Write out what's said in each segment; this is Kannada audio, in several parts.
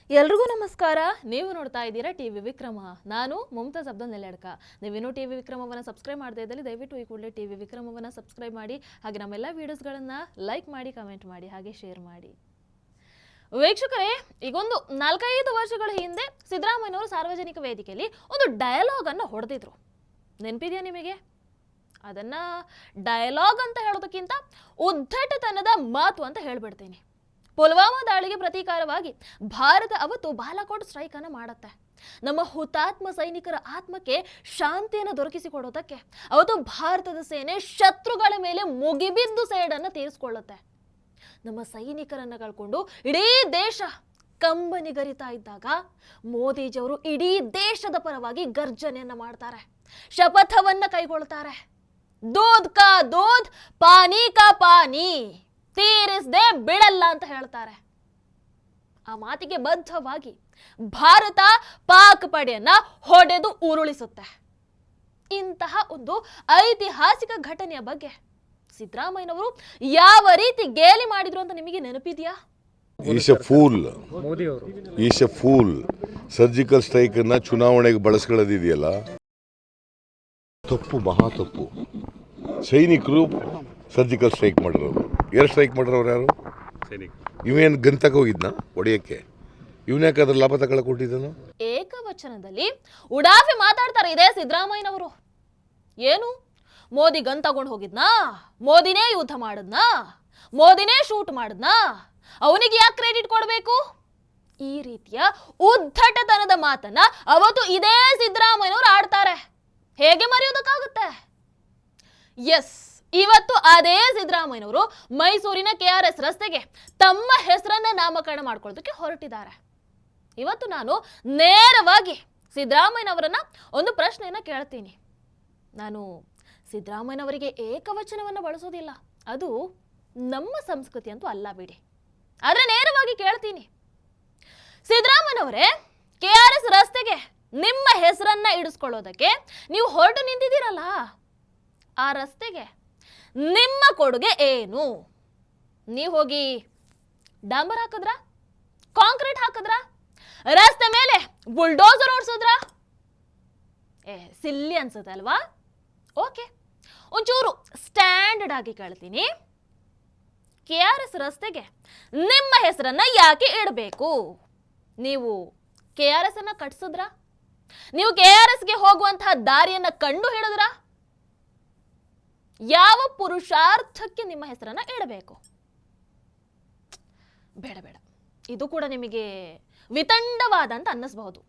ಎಲ್ರಿಗೂ ನಮಸ್ಕಾರ. ನೀವು ನೋಡ್ತಾ ಇದ್ದೀರಾ ಟಿವಿ ವಿಕ್ರಮ. ನಾನು ಮುಮ್ತಾಜ್ ಅಬ್ದುಲ್ ನೆಲ್ಯಾಡ್ಕ. ನೀವಿನ್ನೂ ಟಿವಿ ವಿಕ್ರಮವನ್ನು ಸಬ್ಸ್ಕ್ರೈಬ್ ಮಾಡದೇ ಇದ್ದಲ್ಲಿ ದಯವಿಟ್ಟು ಈ ಕೂಡಲೇ ಟಿವಿ ವಿಕ್ರಮವನ್ನು ಸಬ್ಸ್ಕ್ರೈಬ್ ಮಾಡಿ, ಹಾಗೆ ನಮ್ಮೆಲ್ಲ ವಿಡಿಯೋಸ್ಗಳನ್ನು ಲೈಕ್ ಮಾಡಿ, ಕಮೆಂಟ್ ಮಾಡಿ, ಹಾಗೆ ಶೇರ್ ಮಾಡಿ. ವೀಕ್ಷಕರೇ, ಈಗೊಂದು 4-5 ವರ್ಷಗಳ ಹಿಂದೆ ಸಿದ್ದರಾಮಯ್ಯನವರು ಸಾರ್ವಜನಿಕ ವೇದಿಕೆಯಲ್ಲಿ ಒಂದು ಡಯಲಾಗ್ ಅನ್ನು ಹೊಡೆದಿದ್ರು. ನೆನಪಿದೆಯಾ ನಿಮಗೆ? ಅದನ್ನ ಡಯಲಾಗ್ ಅಂತ ಹೇಳೋದಕ್ಕಿಂತ ಉದ್ದಟತನದ ಮಾತು ಅಂತ ಹೇಳ್ಬಿಡ್ತೀನಿ. ಪುಲ್ವಾಮಾ ದಾಳಿಗೆ ಪ್ರತೀಕಾರವಾಗಿ ಭಾರತ ಅವತ್ತು ಬಾಲಾಕೋಟ್ ಸ್ಟ್ರೈಕ್ ಅನ್ನು ಮಾಡುತ್ತೆ. ನಮ್ಮ ಹುತಾತ್ಮ ಸೈನಿಕರ ಆತ್ಮಕ್ಕೆ ಶಾಂತಿಯನ್ನು ದೊರಕಿಸಿಕೊಡೋದಕ್ಕೆ ಅವತ್ತು ಭಾರತದ ಸೇನೆ ಶತ್ರುಗಳ ಮೇಲೆ ಮುಗಿಬಿದ್ದು ಸೇಡನ್ನು ತೀರಿಸಿಕೊಳ್ಳುತ್ತೆ. ನಮ್ಮ ಸೈನಿಕರನ್ನು ಕಳ್ಕೊಂಡು ಇಡೀ ದೇಶ ಕಂಬನಿಗರಿತಾ ಇದ್ದಾಗ ಮೋದಿಜಿಯವರು ಇಡೀ ದೇಶದ ಪರವಾಗಿ ಗರ್ಜನೆಯನ್ನ ಮಾಡ್ತಾರೆ, ಶಪಥವನ್ನ ಕೈಗೊಳ್ತಾರೆ. ದೂದ್ ಕಾ ದೂದ್, ಪಾನಿ ಕಾ ಪಾನಿ, ತೀರಿಸದೆ ಬಿಡಲ್ಲ ಅಂತ ಹೇಳ್ತಾರೆ. ಆ ಮಾತಿಗೆ ಬದ್ಧವಾಗಿ ಭಾರತ ಪಾಕ್ ಪಡೆಯನ್ನ ಹೊಡೆದು ಉರುಳಿಸುತ್ತೆ. ಇಂತಹ ಒಂದು ಐತಿಹಾಸಿಕ ಘಟನೆಯ ಬಗ್ಗೆ ಸಿದ್ದರಾಮಯ್ಯನವರು ಯಾವ ರೀತಿ ಗೇಲಿ ಮಾಡಿದ್ರು ಅಂತ ನಿಮಗೆ ನೆನಪಿದೆಯಾ? Is a fool. Surgical strike ಅನ್ನ ಚುನಾವಣೆಗೆ ಬಳಸ್ಕೊಳ್ಳೋದಿದೆಯಲ್ಲ, ತಪ್ಪು, ಮಹಾ ತಪ್ಪು. ಸೈನಿಕರು ಸರ್ಜಿಕಲ್ ಸ್ಟ್ರೈಕ್ ಮಾಡಿರೋರು. ಯಾರು ಸ್ಟ್ರೈಕ್ ಮಾಡಿರೋರು? ಯಾರು? ಇವೇನು ಗಂತಕ್ಕೆ ಹೋಗಿದ್ನ ಹೊಡೆಯಕ್ಕೆ? ಇವನ್ಯಾಕೆ ಅದ್ರ ಲಾಭ ತಗೊಳ್ಳಕ್ಕೆ ಕೊಟ್ಟಿದ್ದಾನು? ಏಕವಚನದಲ್ಲಿ ಉಡಾಫೆ ಮಾತಾಡ್ತಾರೆ ಇದೇ ಸಿದ್ದರಾಮಯ್ಯನವರು. ಏನು, ಮೋದಿ ಗನ್ ತಗೊಂಡು ಹೋಗಿದ್ನಾ? ಮೋದಿನೇ ಯುದ್ಧ ಮಾಡಿದ್ನಾ? ಮೋದಿನೇ ಶೂಟ್ ಮಾಡಿದ್ನಾ? ಅವನಿಗೆ ಯಾಕೆ ಕ್ರೆಡಿಟ್ ಕೊಡಬೇಕು? ಈ ರೀತಿಯ ಉದ್ದಟತನದ ಮಾತನ್ನ ಅವತ್ತು ಇದೇ ಸಿದ್ದರಾಮಯ್ಯನವರು ಆಡ್ತಾರೆ. ಹೇಗೆ ಮರೆಯೋದಕ್ಕಾಗುತ್ತೆ? ಎಸ್, ಇವತ್ತು ಅದೇ ಸಿದ್ದರಾಮಯ್ಯನವರು ಮೈಸೂರಿನ KRS ರಸ್ತೆಗೆ ತಮ್ಮ ಹೆಸರನ್ನ ನಾಮಕರಣ ಮಾಡ್ಕೊಳ್ಳೋದಕ್ಕೆ ಹೊರಟಿದ್ದಾರೆ. ಇವತ್ತು ನಾನು ನೇರವಾಗಿ ಸಿದ್ದರಾಮಯ್ಯನವರನ್ನ ಒಂದು ಪ್ರಶ್ನೆಯನ್ನ ಕೇಳ್ತೀನಿ. ನಾನು ಸಿದ್ದರಾಮಯ್ಯನವರಿಗೆ ಏಕವಚನವನ್ನು ಬಳಸೋದಿಲ್ಲ, ಅದು ನಮ್ಮ ಸಂಸ್ಕೃತಿ ಅಂತೂ ಅಲ್ಲ ಬಿಡಿ. ಆದ್ರೆ ನೇರವಾಗಿ ಕೇಳ್ತೀನಿ, ಸಿದ್ದರಾಮಯ್ಯನವರೇ, KRS ರಸ್ತೆಗೆ ನಿಮ್ಮ ಹೆಸರನ್ನ ಇಡಿಸ್ಕೊಳ್ಳೋದಕ್ಕೆ ನೀವು ಹೊರಟು ನಿಂತಿದ್ದೀರಲ್ಲ, ಆ ರಸ್ತೆಗೆ ನಿಮ್ಮ ಕೊಡುಗೆ ಏನು? ನೀವು ಹೋಗಿ ಡಾಂಬರ್ ಹಾಕಿದ್ರ? ಕಾಂಕ್ರೀಟ್ ಹಾಕಿದ್ರ? ರಸ್ತೆ ಮೇಲೆ ಬುಲ್ಡೋಸರ್ ಓಡಿಸಿದ್ರ? ಸಿಲ್ಲಿ ಅನ್ಸುತ್ತೆ ಅಲ್ವಾ? ಓಕೆ, ಒಂಚೂರು ಸ್ಟ್ಯಾಂಡರ್ಡ್ ಆಗಿ ಕೇಳ್ತೀನಿ, KRS ರಸ್ತೆಗೆ ನಿಮ್ಮ ಹೆಸರನ್ನ ಯಾಕೆ ಇಡಬೇಕು? ನೀವು KRS ಅನ್ನ ಕಟ್ಸಿದ್ರ? ನೀವು KRSಗೆ ಹೋಗುವಂತಹ ದಾರಿಯನ್ನ ಕಂಡು ಹಿಡಿದ್ರ? ಯಾವ ಪುರುಷಾರ್ಥಕ್ಕೆ ನಿಮ್ಮ ಹೆಸರನ್ನ ಇಡಬೇಕು? ಬೇಡ ಬೇಡ, ಇದು ಕೂಡ ನಿಮಗೆ ವಿತಂಡವಾದ ಅಂತ ಅನ್ನಿಸಬಹುದು.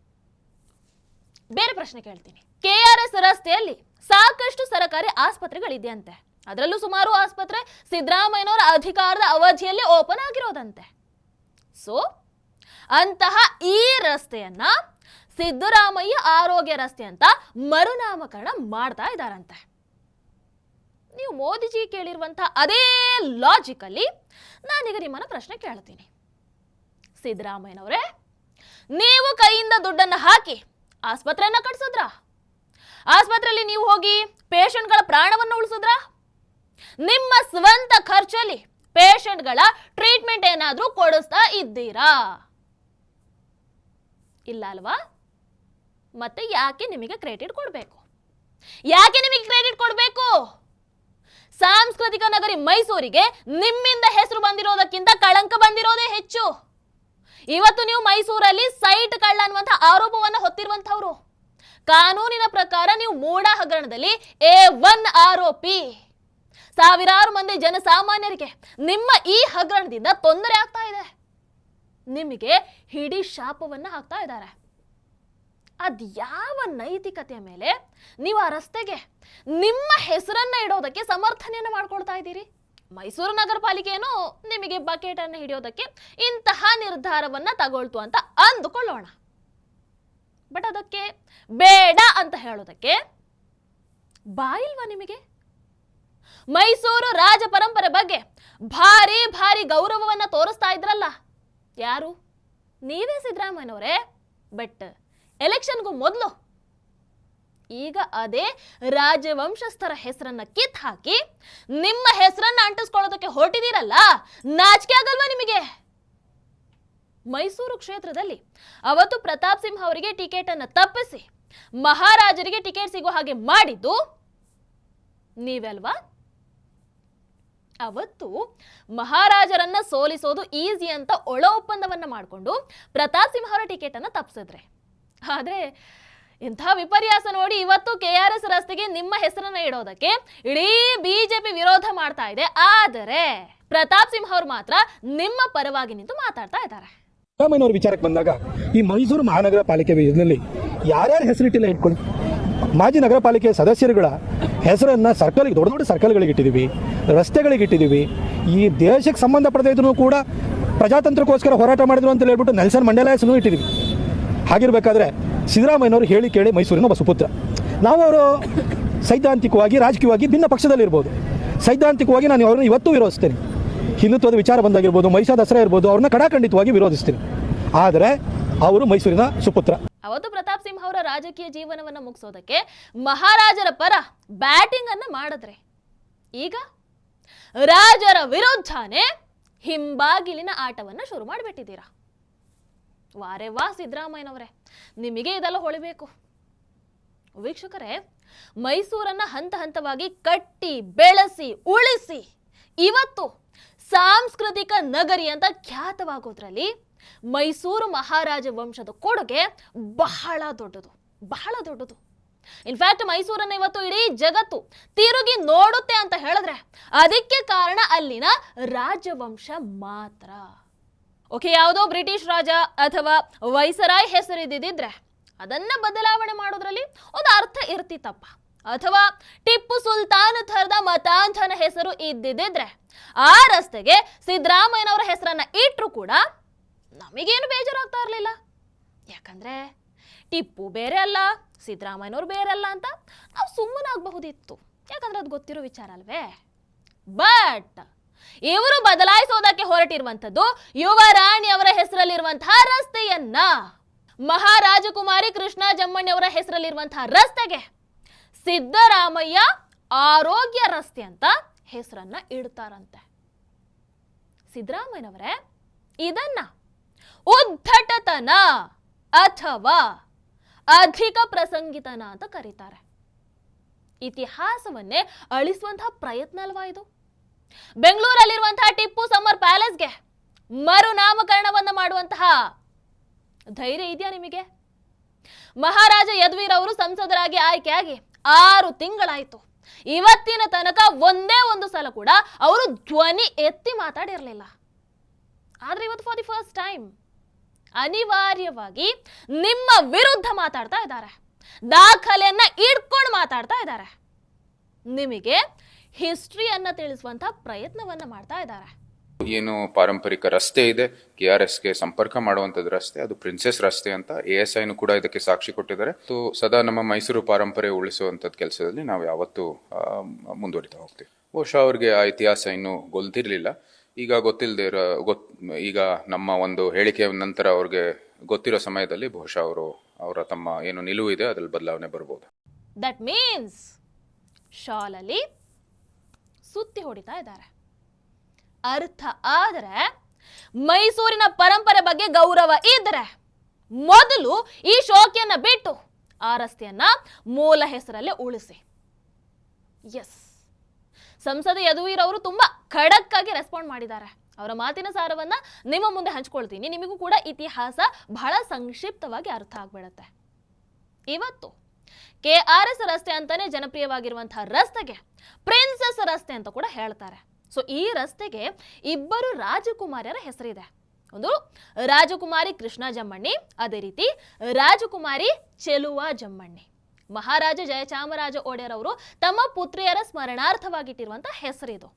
ಬೇರೆ ಪ್ರಶ್ನೆ ಕೇಳ್ತೀನಿ. KRS ರಸ್ತೆಯಲ್ಲಿ ಸಾಕಷ್ಟು ಸರ್ಕಾರಿ ಆಸ್ಪತ್ರೆಗಳಿದೆಯಂತೆ. ಅದರಲ್ಲೂ ಸುಮಾರು ಆಸ್ಪತ್ರೆ ಸಿದ್ದರಾಮಯ್ಯನವರ ಅಧಿಕಾರದ ಅವಧಿಯಲ್ಲಿ ಓಪನ್ ಆಗಿರೋದಂತೆ. ಸೊ ಅಂತಹ ಈ ರಸ್ತೆಯನ್ನ ಸಿದ್ದರಾಮಯ್ಯ ಆರೋಗ್ಯ ರಸ್ತೆ ಅಂತ ಮರುನಾಮಕರಣ ಮಾಡ್ತಾ ಇದ್ದಾರಂತೆ. ನೀವು ಮೋದಿಜಿ ಕೇಳಿರುವಂತಹ ಅದೇ ಲಾಜಿಕಲ್ಲಿ ನಾನೀಗ ನಿಮ್ಮನ್ನ ಪ್ರಶ್ನೆ ಕೇಳ್ತೀನಿ. ಸಿದ್ದರಾಮಯ್ಯನವರೇ, ನೀವು ಕೈಯಿಂದ ದುಡ್ಡನ್ನ ಹಾಕಿ ಆಸ್ಪತ್ರೆಯನ್ನ ಕಟ್ಸಿದ್ರ? ಆಸ್ಪತ್ರೆಯಲ್ಲಿ ನೀವು ಹೋಗಿ ಪೇಷಂಟ್ಗಳ ಪ್ರಾಣವನ್ನು ಉಳಿಸಿದ್ರ? ನಿಮ್ಮ ಸ್ವಂತ ಖರ್ಚಲ್ಲಿ ಪೇಷಂಟ್ಗಳ ಟ್ರೀಟ್ಮೆಂಟ್ ಏನಾದ್ರೂ ಕೊಡಿಸ್ತಾ ಇದ್ದೀರಾ? ಇಲ್ಲ ಅಲ್ವಾ? ಮತ್ತೆ ಯಾಕೆ ನಿಮಗೆ ಕ್ರೆಡಿಟ್ ಕೊಡಬೇಕು? ಯಾಕೆ ನಿಮಗೆ ಕ್ರೆಡಿಟ್ ಕೊಡಬೇಕು? ಸಾಂಸ್ಕೃತಿಕ ನಗರಿ ಮೈಸೂರಿಗೆ ನಿಮ್ಮಿಂದ ಹೆಸರು ಬಂದಿರೋದಕ್ಕಿಂತ ಕಳಂಕ ಬಂದಿರೋದೇ ಹೆಚ್ಚು. ಇವತ್ತು ನೀವು ಮೈಸೂರಲ್ಲಿ ಸೈಟ್ ಕಳ್ಳ ಅನ್ನುವಂಥ ಆರೋಪವನ್ನು ಹೊತ್ತಿರುವಂತವ್ರು. ಕಾನೂನಿನ ಪ್ರಕಾರ ನೀವು ಮೂಡ ಹಗರಣದಲ್ಲಿ A1 ಆರೋಪಿ. ಸಾವಿರಾರು ಮಂದಿ ಜನಸಾಮಾನ್ಯರಿಗೆ ನಿಮ್ಮ ಈ ಹಗರಣದಿಂದ ತೊಂದರೆ ಆಗ್ತಾ ಇದೆ. ನಿಮಗೆ ಹಿಡಿ ಶಾಪವನ್ನ ಹಾಕ್ತಾ ಇದ್ದಾರೆ. ಅದ್ಯಾವ ನೈತಿಕತೆಯ ಮೇಲೆ ನೀವು ಆ ರಸ್ತೆಗೆ ನಿಮ್ಮ ಹೆಸರನ್ನ ಇಡೋದಕ್ಕೆ ಸಮರ್ಥನೆಯನ್ನು ಮಾಡ್ಕೊಳ್ತಾ ಇದ್ದೀರಿ? ಮೈಸೂರು ನಗರ ಪಾಲಿಕೆಯನ್ನು ನಿಮಗೆ ಬಕೆಟ್ ಅನ್ನು ಹಿಡಿಯೋದಕ್ಕೆ ಇಂತಹ ನಿರ್ಧಾರವನ್ನ ತಗೊಳ್ತು ಅಂತ ಅಂದುಕೊಳ್ಳೋಣ. ಬಟ್ ಅದಕ್ಕೆ ಬೇಡ ಅಂತ ಹೇಳೋದಕ್ಕೆ ಬಾಯಿಲ್ವಾ ನಿಮಗೆ? ಮೈಸೂರು ರಾಜ ಪರಂಪರೆ ಬಗ್ಗೆ ಭಾರಿ ಭಾರಿ ಗೌರವವನ್ನ ತೋರಿಸ್ತಾ ಇದ್ರಲ್ಲ, ಯಾರು? ನೀವೇ ಸಿದ್ದರಾಮಯ್ಯನವರೇ. ಬಟ್ ಎಲೆಕ್ಷನ್ಗೂ ಮೊದಲು ಈಗ ಅದೇ ರಾಜವಂಶಸ್ಥರ ಹೆಸರನ್ನ ಕಿತ್ ಹಾಕಿ ನಿಮ್ಮ ಹೆಸರನ್ನ ಅಂಟಿಸ್ಕೊಳ್ಳೋದಕ್ಕೆ ಹೊರಟಿದ್ದೀರಲ್ಲ, ನಾಚಿಕೆ ಆಗಲ್ವಾ ನಿಮಗೆ? ಮೈಸೂರು ಕ್ಷೇತ್ರದಲ್ಲಿ ಅವತ್ತು ಪ್ರತಾಪ್ ಸಿಂಹ ಅವರಿಗೆ ಟಿಕೆಟ್ ಅನ್ನು ತಪ್ಪಿಸಿ ಮಹಾರಾಜರಿಗೆ ಟಿಕೆಟ್ ಸಿಗೋ ಹಾಗೆ ಮಾಡಿದ್ದು ನೀವಲ್ವಾ? ಅವತ್ತು ಮಹಾರಾಜರನ್ನ ಸೋಲಿಸೋದು ಈಸಿ ಅಂತ ಒಳ ಒಪ್ಪಂದವನ್ನ ಮಾಡಿಕೊಂಡು ಪ್ರತಾಪ್ ಸಿಂಹ ಅವರ ಟಿಕೆಟ್ ಅನ್ನ ತಪ್ಪಿಸಿದ್ರೆ. ಆದ್ರೆ ಇಂಥ ವಿಪರ್ಯಾಸ ನೋಡಿ ಇವತ್ತು KRS ರಸ್ತೆಗೆ ನಿಮ್ಮ ಹೆಸರನ್ನ ಇಡೋದಕ್ಕೆ ಇಡೀ ಬಿಜೆಪಿ ವಿರೋಧ ಮಾಡ್ತಾ ಇದೆ. ಆದರೆ ಪ್ರತಾಪ್ ಸಿಂಹ ಅವರು ಮಾತ್ರ ನಿಮ್ಮ ಪರವಾಗಿ ನಿಂತು ಮಾತಾಡ್ತಾ ಇದ್ದಾರೆ. ಸಿದ್ದರಾಮಯ್ಯನವರ ವಿಚಾರಕ್ಕೆ ಬಂದಾಗ ಈ ಮೈಸೂರು ಮಹಾನಗರ ಪಾಲಿಕೆ ಇದರಲ್ಲಿ ಯಾರ್ಯಾರ ಹೆಸರಿಟ್ಟಿಲ್ಲ ಇಟ್ಕೊಳ್ಳಿ. ಮಾಜಿ ನಗರ ಪಾಲಿಕೆ ಸದಸ್ಯರುಗಳ ಹೆಸರನ್ನು ಸರ್ಕಲ್ಗೆ ದೊಡ್ಡ ದೊಡ್ಡ ಸರ್ಕಲ್ಗಳಿಗೆ ಇಟ್ಟಿದ್ದೀವಿ, ರಸ್ತೆಗಳಿಗೆ ಇಟ್ಟಿದ್ದೀವಿ. ಈ ದೇಶಕ್ಕೆ ಸಂಬಂಧಪಡದೇ ಇದ್ರೂ ಕೂಡ ಪ್ರಜಾತಂತ್ರಕ್ಕೋಸ್ಕರ ಹೋರಾಟ ಮಾಡಿದ್ರು ಅಂತ ಹೇಳ್ಬಿಟ್ಟು ನೆಲ್ಸನ್ ಮಂಡೇಲಾ ಹೆಸರನ್ನು ಇಟ್ಟಿದ್ದೀವಿ. ಹಾಗಿರಬೇಕಾದ್ರೆ ಸಿದ್ದರಾಮಯ್ಯನವರು ಹೇಳಿ ಕೇಳಿ ಮೈಸೂರಿನ ಒಬ್ಬ ಸುಪುತ್ರ. ನಾವು ಅವರು ಸೈದ್ಧಾಂತಿಕವಾಗಿ ರಾಜಕೀಯವಾಗಿ ಭಿನ್ನ ಪಕ್ಷದಲ್ಲಿರ್ಬೋದು. ಸೈದ್ಧಾಂತಿಕವಾಗಿ ನಾನು ಅವರನ್ನು ಇವತ್ತೂ ವಿರೋಧಿಸ್ತೇನೆ. ಹಿಂದುತ್ವದ ವಿಚಾರ ಬಂದಾಗಿರ್ಬೋದು, ಮೈಸೂರು ದಸರಾ ಇರ್ಬೋದು, ಅವ್ರನ್ನ ಕಡಾಖಂಡಿತವಾಗಿ ವಿರೋಧಿಸ್ತೀನಿ. ಆದರೆ ಅವರು ಮೈಸೂರಿನ ಸುಪುತ್ರ. ಅವತ್ತು ಪ್ರತಾಪ್ ಸಿಂಹ ಅವರ ರಾಜಕೀಯ ಜೀವನವನ್ನ ಮುಗಿಸೋದಕ್ಕೆ ಮಹಾರಾಜರ ಪರ ಬ್ಯಾಟಿಂಗ್ ಅನ್ನ ಮಾಡಿದ್ರೆ, ಈಗ ರಾಜರ ವಿರುದ್ಧನೇ ಹಿಂಬಾಗಿಲಿನ ಆಟವನ್ನ ಶುರು ಮಾಡಿಬಿಟ್ಟಿದ್ದೀರಾ. ವಾರೇ ವಾ ಸಿದ್ದರಾಮಯ್ಯನವರೇ, ನಿಮಗೆ ಇದೆಲ್ಲ ಹೊಳಿಬೇಕು. ವೀಕ್ಷಕರೇ, ಮೈಸೂರನ್ನ ಹಂತ ಹಂತವಾಗಿ ಕಟ್ಟಿ ಬೆಳೆಸಿ ಉಳಿಸಿ ಇವತ್ತು ಸಾಂಸ್ಕೃತಿಕ ನಗರಿ ಅಂತ ಖ್ಯಾತವಾಗೋದ್ರಲ್ಲಿ ಮೈಸೂರು ಮಹಾರಾಜ ವಂಶದ ಕೊಡುಗೆ ಬಹಳ ದೊಡ್ಡದು, ಬಹಳ ದೊಡ್ಡದು. ಇನ್ಫ್ಯಾಕ್ಟ್ ಮೈಸೂರನ್ನ ಇವತ್ತು ಇಡೀ ಜಗತ್ತು ತಿರುಗಿ ನೋಡುತ್ತೆ ಅಂತ ಹೇಳಿದ್ರೆ ಅದಕ್ಕೆ ಕಾರಣ ಅಲ್ಲಿನ ರಾಜವಂಶ ಮಾತ್ರ. ಓಕೆ, ಯಾವುದೋ ಬ್ರಿಟಿಷ್ ರಾಜ ಅಥವಾ ವೈಸರಾಯ್ ಹೆಸರಿದ್ದಿದ್ರೆ ಅದನ್ನ ಬದಲಾವಣೆ ಮಾಡೋದ್ರಲ್ಲಿ ಒಂದು ಅರ್ಥ ಇರ್ತಿತ್ತಪ್ಪ. ಅಥವಾ ಟಿಪ್ಪು ಸುಲ್ತಾನ್ ಥರದ ಮತಾಂಧನ ಹೆಸರು ಇದ್ದಿದ್ರೆ ಆ ರಸ್ತೆಗೆ ಸಿದ್ದರಾಮಯ್ಯನವರ ಹೆಸರನ್ನ ಇಟ್ಟರು ಕೂಡ ನಮಗೇನು ಬೇಜಾರಾಗ್ತಾ ಇರಲಿಲ್ಲ. ಯಾಕಂದ್ರೆ ಟಿಪ್ಪು ಬೇರೆ ಅಲ್ಲ, ಸಿದ್ದರಾಮಯ್ಯನವ್ರು ಬೇರೆ ಅಲ್ಲ ಅಂತ ನಾವು ಸುಮ್ಮನಾಗಬಹುದಿತ್ತು. ಯಾಕಂದ್ರೆ ಅದು ಗೊತ್ತಿರೋ ವಿಚಾರ ಅಲ್ವೇ. ಬಟ್ ಇವರು ಬದಲಾಯಿಸೋದಕ್ಕೆ ಹೊರಟಿರುವಂಥದ್ದು ಯುವರಾಣಿ ಅವರ ಹೆಸರಲ್ಲಿರುವಂತಹ ರಸ್ತೆಯನ್ನ. ಮಹಾರಾಜಕುಮಾರಿ ಕೃಷ್ಣ ಜಮ್ಮಣ್ಣಿ ಅವರ ಹೆಸರಲ್ಲಿರುವಂತಹ ರಸ್ತೆಗೆ ಸಿದ್ದರಾಮಯ್ಯ ಆರೋಗ್ಯ ರಸ್ತೆ ಅಂತ ಹೆಸರನ್ನ ಇಡ್ತಾರಂತೆ. ಸಿದ್ದರಾಮಯ್ಯನವರೇ ಇದನ್ನ ಉದ್ಧಟತನ ಅಥವಾ ಅಧಿಕ ಪ್ರಸಂಗಿತನ ಅಂತ ಕರೀತಾರೆ. ಇತಿಹಾಸವನ್ನೇ ಅಳಿಸುವಂತಹ ಪ್ರಯತ್ನ ಅಲ್ವಾ ಇದು? ಬೆಂಗಳೂರಲ್ಲಿರುವಂತಹ ಟಿಪ್ಪು ಸಮ್ಮರ್ ಪ್ಯಾಲೇಸ್ಗೆ ಮರುನಾಮಕರಣವನ್ನ ಮಾಡುವಂತಹ ಧೈರ್ಯ ಇದೆಯಾ ನಿಮಗೆ? ಮಹಾರಾಜ ಯದುವೀರ್ ಅವರು ಸಂಸದರಾಗಿ ಆಯ್ಕೆಯಾಗಿ 6 ತಿಂಗಳಾಯ್ತು. ಇವತ್ತಿನ ತನಕ ಒಂದೇ ಒಂದು ಸಲ ಕೂಡ ಅವರು ಧ್ವನಿ ಎತ್ತಿ ಮಾತಾಡಿರಲಿಲ್ಲ. ಆದ್ರೆ ಇವತ್ತು ಫಾರ್ ದಿ ಫಸ್ಟ್ ಟೈಮ್ ಅನಿವಾರ್ಯವಾಗಿ ನಿಮ್ಮ ವಿರುದ್ಧ ಮಾತಾಡ್ತಾ ಇದ್ದಾರೆ. ದಾಖಲೆಯನ್ನ ಇಟ್ಕೊಂಡು ಮಾತಾಡ್ತಾ ಇದ್ದಾರೆ. ನಿಮಗೆ ಹಿಸ್ಟ್ರಿಯನ್ನ ತಿಳಿಸುವಂತಹ ಪ್ರಯತ್ನವನ್ನ ಮಾಡ್ತಾ ಇದ್ದಾರೆ. ಏನು ಪಾರಂಪರಿಕ ರಸ್ತೆ ಇದೆ, KRSಗೆ ಸಂಪರ್ಕ ಮಾಡುವಂಥದ್ದು ರಸ್ತೆ, ಅದು ಪ್ರಿನ್ಸೆಸ್ ರಸ್ತೆ ಅಂತ ASIನೂ ಕೂಡ ಇದಕ್ಕೆ ಸಾಕ್ಷಿ ಕೊಟ್ಟಿದ್ದಾರೆ. ಸದಾ ನಮ್ಮ ಮೈಸೂರು ಪಾರಂಪರೆ ಉಳಿಸುವಂಥದ್ದು ಕೆಲಸದಲ್ಲಿ ನಾವು ಯಾವತ್ತೂ ಮುಂದುವರಿತಾ ಹೋಗ್ತೀವಿ. ಬಹುಶಃ ಅವ್ರಿಗೆ ಆ ಇತಿಹಾಸ ಇನ್ನೂ ಗೊತ್ತಿರಲಿಲ್ಲ. ಈಗ ಈಗ ನಮ್ಮ ಒಂದು ಹೇಳಿಕೆಯ ನಂತರ ಅವ್ರಿಗೆ ಗೊತ್ತಿರೋ ಸಮಯದಲ್ಲಿ ಬಹುಶಃ ಅವರ ತಮ್ಮ ಏನು ನಿಲುವು ಇದೆ ಅದ್ರಲ್ಲಿ ಬದಲಾವಣೆ ಬರ್ಬೋದು. ದಟ್ ಮೀನ್ಸ್ ಶಾಲಲ್ಲಿ ಸುತ್ತಿ ಹೊಡಿತಾ ಇದ್ದಾರೆ. ಅರ್ಥ ಆದರೆ ಮೈಸೂರಿನ ಪರಂಪರೆ ಬಗ್ಗೆ ಗೌರವ ಇದ್ರೆ ಮೊದಲು ಈ ಶೋಕಿಯನ್ನ ಬಿಟ್ಟು ಆ ರಸ್ತೆಯನ್ನ ಮೂಲ ಹೆಸರಲ್ಲಿ ಉಳಿಸಿ. ಎಸ್, ಸಂಸದ ಯದುವೀರ್ ಅವರು ತುಂಬಾ ಖಡಕ್ ಆಗಿ ರೆಸ್ಪಾಂಡ್ ಮಾಡಿದ್ದಾರೆ. ಅವರ ಮಾತಿನ ಸಾರವನ್ನ ನಿಮ್ಮ ಮುಂದೆ ಹಂಚ್ಕೊಳ್ತೀನಿ. ನಿಮಗೂ ಕೂಡ ಇತಿಹಾಸ ಬಹಳ ಸಂಕ್ಷಿಪ್ತವಾಗಿ ಅರ್ಥ ಆಗ್ಬಿಡತ್ತೆ. ಇವತ್ತು KRS ರಸ್ತೆ ಅಂತಾನೆ ಜನಪ್ರಿಯವಾಗಿರುವಂತಹ ರಸ್ತೆಗೆ ಪ್ರಿನ್ಸೆಸ್ ರಸ್ತೆ ಅಂತ ಕೂಡ ಹೇಳ್ತಾರೆ. ಸೊ ಈ ರಸ್ತೆಗೆ ಇಬ್ಬರು ರಾಜಕುಮಾರಿಯರ ಹೆಸರಿದೆ. ಒಂದು ರಾಜಕುಮಾರಿ ಕೃಷ್ಣ ಜಮ್ಮಣ್ಣಿ, ಅದೇ ರೀತಿ ರಾಜಕುಮಾರಿ ಚೆಲುವ ಜಮ್ಮಣ್ಣಿ. ಮಹಾರಾಜ ಜಯಚಾಮರಾಜ ಒಡೆಯರ್ ಅವರು ತಮ್ಮ ಪುತ್ರಿಯರ ಸ್ಮರಣಾರ್ಥವಾಗಿಟ್ಟಿರುವಂತಹ ಹೆಸರಿದು.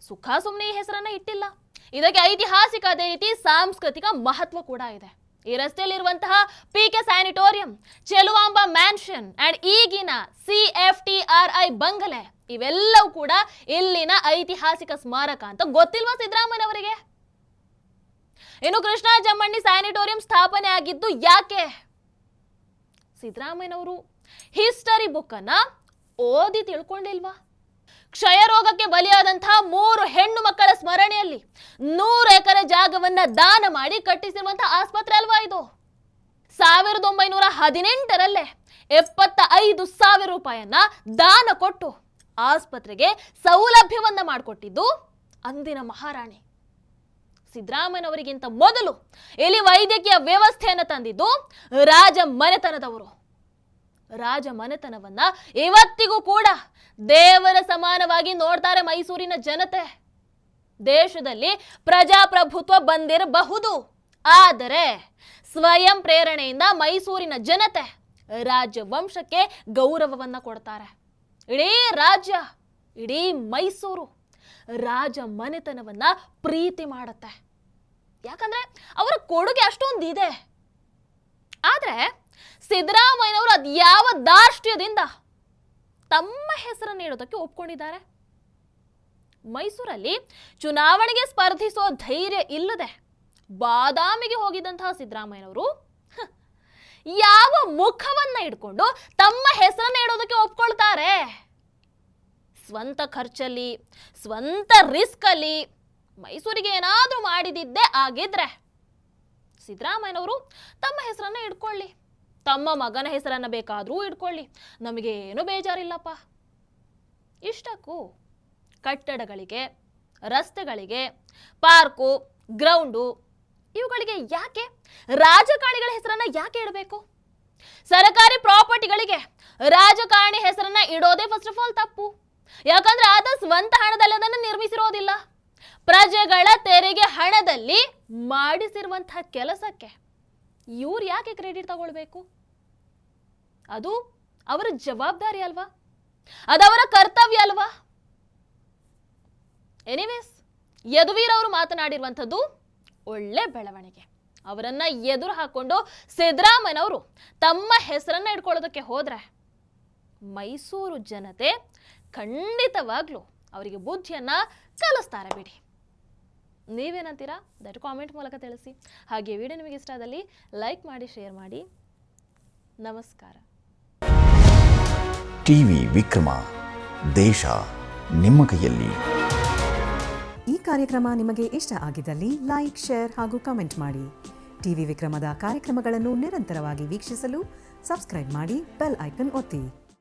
ಸುಖ ಸುಮ್ಮನೆ ಈ ಹೆಸರನ್ನ ಇಟ್ಟಿಲ್ಲ. ಇದಕ್ಕೆ ಐತಿಹಾಸಿಕ ಅದೇ ರೀತಿ ಸಾಂಸ್ಕೃತಿಕ ಮಹತ್ವ ಕೂಡ ಇದೆ. ಈ ರಸ್ತೆಯಲ್ಲಿರುವಂತಹ PK ಸ್ಯಾನಿಟೋರಿಯಂ, ಚೆಲುವಾಂಬ ಮ್ಯಾನ್ಷನ್ ಅಂಡ್ ಈಗಿನ CFTRI ಬಂಗಲೆ ಇವೆಲ್ಲವೂ ಕೂಡ ಇಲ್ಲಿನ ಐತಿಹಾಸಿಕ ಸ್ಮಾರಕ ಅಂತ ಗೊತ್ತಿಲ್ವಾ ಸಿದ್ದರಾಮಯ್ಯನವರಿಗೆ? ಇನ್ನು ಕೃಷ್ಣ ಜಮ್ಮಣ್ಣಿ ಸ್ಯಾನಿಟೋರಿಯಂ ಸ್ಥಾಪನೆ ಆಗಿದ್ದು ಯಾಕೆ? ಸಿದ್ದರಾಮಯ್ಯನವರು ಹಿಸ್ಟರಿ ಬುಕ್ ಅನ್ನ ಓದಿ ತಿಳ್ಕೊಂಡಿಲ್ವಾ? ಕ್ಷಯ ರೋಗಕ್ಕೆ ಬಲಿಯಾದಂತಹ 3 ಹೆಣ್ಣು ಮಕ್ಕಳ ಸ್ಮರಣೆಯಲ್ಲಿ 100 ಎಕರೆ ಜಾಗವನ್ನ ದಾನ ಮಾಡಿ ಕಟ್ಟಿಸಿರುವಂತಹ ಆಸ್ಪತ್ರೆ ಅಲ್ವಾ ಇದು? 1918ರಲ್ಲೇ 75,000 ರೂಪಾಯಿಯನ್ನ ದಾನ ಕೊಟ್ಟು ಆಸ್ಪತ್ರೆಗೆ ಸೌಲಭ್ಯವನ್ನ ಮಾಡಿಕೊಟ್ಟಿದ್ದು ಅಂದಿನ ಮಹಾರಾಣಿ. ಸಿದ್ದರಾಮಯ್ಯನವರಿಗಿಂತ ಮೊದಲು ಇಲ್ಲಿ ವೈದ್ಯಕೀಯ ವ್ಯವಸ್ಥೆಯನ್ನು ತಂದಿದ್ದು ರಾಜ ಮನೆತನದವರು. ರಾಜ ಮನೆತನವನ್ನ ಇವತ್ತಿಗೂ ಕೂಡ ದೇವರ ಸಮಾನವಾಗಿ ನೋಡ್ತಾರೆ ಮೈಸೂರಿನ ಜನತೆ. ದೇಶದಲ್ಲಿ ಪ್ರಜಾಪ್ರಭುತ್ವ ಬಂದಿರಬಹುದು, ಆದರೆ ಸ್ವಯಂ ಪ್ರೇರಣೆಯಿಂದ ಮೈಸೂರಿನ ಜನತೆ ರಾಜವಂಶಕ್ಕೆ ಗೌರವವನ್ನ ಕೊಡ್ತಾರೆ. ಇಡೀ ರಾಜ್ಯ, ಇಡೀ ಮೈಸೂರು ರಾಜ ಮನೆತನವನ್ನ ಪ್ರೀತಿ ಮಾಡುತ್ತೆ. ಯಾಕಂದ್ರೆ ಅವರ ಕೊಡುಗೆ ಅಷ್ಟೊಂದಿದೆ. ಆದ್ರೆ ಸಿದ್ದರಾಮಯ್ಯನವರು ಅದು ಯಾವ ದಾರ್ಷ್ಟ್ಯದಿಂದ ತಮ್ಮ ಹೆಸರನ್ನು ನೀಡೋದಕ್ಕೆ ಒಪ್ಕೊಂಡಿದ್ದಾರೆ? ಮೈಸೂರಲ್ಲಿ ಚುನಾವಣೆಗೆ ಸ್ಪರ್ಧಿಸೋ ಧೈರ್ಯ ಇಲ್ಲದೆ ಬಾದಾಮಿಗೆ ಹೋಗಿದ್ದಂತಹ ಸಿದ್ದರಾಮಯ್ಯನವರು ಯಾವ ಮುಖವನ್ನ ಇಟ್ಕೊಂಡು ತಮ್ಮ ಹೆಸರನ್ನ ಇಡೋದಕ್ಕೆ ಒಪ್ಕೊಳ್ತಾರೆ? ಸ್ವಂತ ಖರ್ಚಲ್ಲಿ, ಸ್ವಂತ ರಿಸ್ಕ್ ಅಲ್ಲಿ ಮೈಸೂರಿಗೆ ಏನಾದ್ರೂ ಮಾಡಿದಿದ್ದೇ ಆಗಿದ್ರೆ ಸಿದ್ದರಾಮಯ್ಯನವರು ತಮ್ಮ ಹೆಸರನ್ನ ಇಟ್ಕೊಳ್ಳಿ, ತಮ್ಮ ಮಗನ ಹೆಸರನ್ನ ಬೇಕಾದ್ರೂ ಇಟ್ಕೊಳ್ಳಿ, ನಮಗೇನು ಬೇಜಾರಿಲ್ಲಪ್ಪ. ಇಷ್ಟಕ್ಕೂ ಕಟ್ಟಡಗಳಿಗೆ, ರಸ್ತೆಗಳಿಗೆ, ಪಾರ್ಕು, ಗ್ರೌಂಡು ಇವುಗಳಿಗೆ ಯಾಕೆ ರಾಜಕಾರಣಿಗಳ ಹೆಸರನ್ನ ಯಾಕೆ ಇಡಬೇಕು? ಸರ್ಕಾರಿ ಪ್ರಾಪರ್ಟಿಗಳಿಗೆ ರಾಜಕಾರಣಿ ಹೆಸರನ್ನ ಇಡೋದೇ ಫಸ್ಟ್ ಆಫ್ ಆಲ್ ತಪ್ಪು. ಯಾಕಂದ್ರೆ ಆತ ಸ್ವಂತ ಹಣದಲ್ಲಿ ಅದನ್ನು ನಿರ್ಮಿಸಿರೋದಿಲ್ಲ, ಪ್ರಜೆಗಳ ತೆರಿಗೆ ಹಣದಲ್ಲಿ ಮಾಡಿಸಿರುವಂತಹ ಕೆಲಸಕ್ಕೆ ಇವ್ರು ಯಾಕೆ ಕ್ರೆಡಿಟ್ ತಗೊಳ್ಬೇಕು? ಅದು ಅವರ ಜವಾಬ್ದಾರಿ ಅಲ್ವಾ? ಅದವರ ಕರ್ತವ್ಯ ಅಲ್ವಾ? ಎನಿವೇಸ್, ಯದುವೀರ್ ಅವರು ಮಾತನಾಡಿರುವಂಥದ್ದು ಒಳ್ಳೆ ಬೆಳವಣಿಗೆ. ಅವರನ್ನ ಎದುರು ಹಾಕೊಂಡು ಸಿದ್ದರಾಮಯ್ಯನವರು ತಮ್ಮ ಹೆಸರನ್ನ ಇಟ್ಕೊಳ್ಳೋದಕ್ಕೆ ಹೋದ್ರೆ ಮೈಸೂರು ಜನತೆ ಖಂಡಿತವಾಗ್ಲೂ ಅವರಿಗೆ ಬುದ್ಧಿಯನ್ನ ಕಲಿಸ್ತಾರೆ ಬಿಡಿ. ನೀವೇನಂತೀರಾ? ದಯವಿಟ್ಟು ಕಾಮೆಂಟ್ ಮೂಲಕ ತಿಳಿಸಿ. ಹಾಗೆ ವಿಡಿಯೋ ನಿಮಗೆ ಇಷ್ಟ ಆದಲ್ಲಿ ಲೈಕ್ ಮಾಡಿ, ಶೇರ್ ಮಾಡಿ. ನಮಸ್ಕಾರ. ಟಿವಿ ವಿಕ್ರಮ, ದೇಶ ನಿಮ್ಮ ಕೈಯಲ್ಲಿ. ಈ ಕಾರ್ಯಕ್ರಮ ನಿಮಗೆ ಇಷ್ಟ ಆಗಿದ್ದಲ್ಲಿ ಲೈಕ್, ಶೇರ್ ಹಾಗೂ ಕಮೆಂಟ್ ಮಾಡಿ. ಟಿವಿ ವಿಕ್ರಮದ ಕಾರ್ಯಕ್ರಮಗಳನ್ನು ನಿರಂತರವಾಗಿ ವೀಕ್ಷಿಸಲು ಸಬ್ಸ್ಕ್ರೈಬ್ ಮಾಡಿ, ಬೆಲ್ ಐಕನ್ ಒತ್ತಿ.